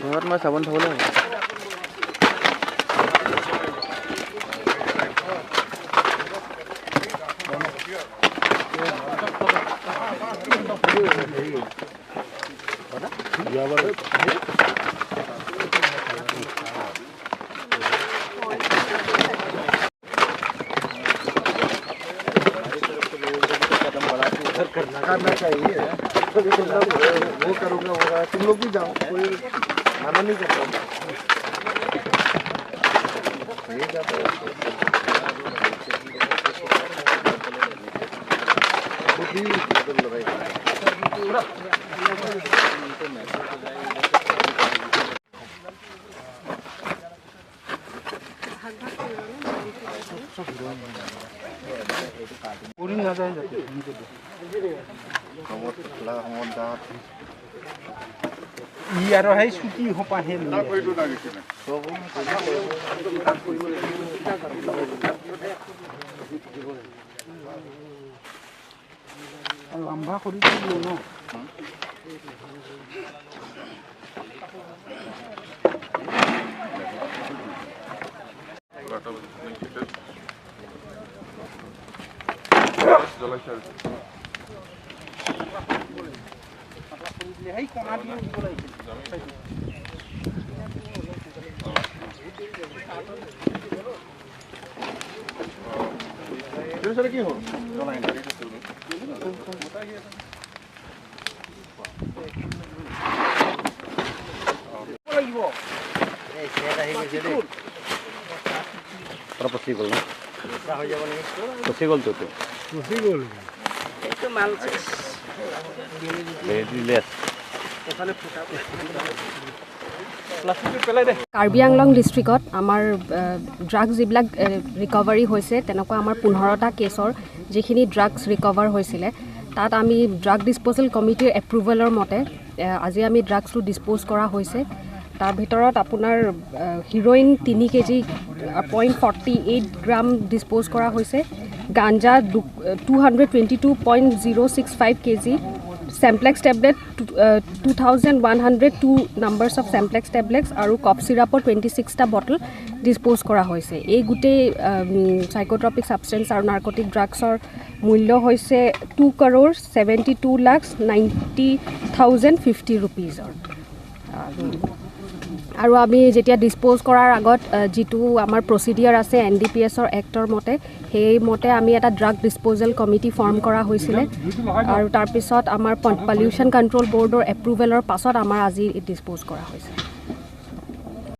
ঘৰত মই চাবোন থবলৈ करना चाहिए वो करूँगा होगा तुम लोग भी जाओ कोई मना नहीं करता पूरी ना जाए यार है छुट्टी हो पाए ना कोई तो ना किसी लंबा करी तो ना কি হল পচি গ'ল পচি গ'ল তো পচি গ'ল এইটো মাল কাৰ্বি আংলং ডিষ্ট্ৰিক্টত আমাৰ ড্ৰাগছ যিবিলাক ৰিকভাৰী হৈছে তেনেকুৱা আমাৰ 15টা কেছৰ যিখিনি ড্ৰাগছ ৰিকভাৰ হৈছিলে তাত আমি ড্ৰাগ ডিছপ'জেল কমিটিৰ এপ্ৰুভেলৰ মতে আজি আমি ড্ৰাগছটো ডিছপ'জ কৰা হৈছে তাৰ ভিতৰত আপোনাৰ হিৰ'ইন 3 কেজি 0.48 গ্ৰাম ডিছপ'জ কৰা হৈছে গাঞ্জা 222.065 KG Samplex tablet 2102 numbers of Samplex tablets আৰু কফ সিৰাপৰ 26টা বটল ডিসপোজ কৰা হৈছে এই গুটে সাইকোট্ৰপিক সাবষ্টেন্স আৰু নাৰ্কটিক ড্ৰাগছৰ মূল্য হৈছে 2,72,90,050 rupeesৰ আৰু আমি যেতিয়া ডিসপোজ কৰাৰ আগত যেটো আমাৰ প্ৰচিডিউৰ আছে NDPSৰ এক্টৰ মতে সেই মতে আমি এটা ড্ৰাগ ডিসপোজেল কমিটি ফৰ্ম কৰা হৈছিল আৰু তাৰ পিছত আমাৰ পলিউশন কন্ট্ৰোল বৰ্ডৰ এপ্ৰুভেলৰ পাছত আমাৰ আজি ডিসপোজ কৰা হৈছে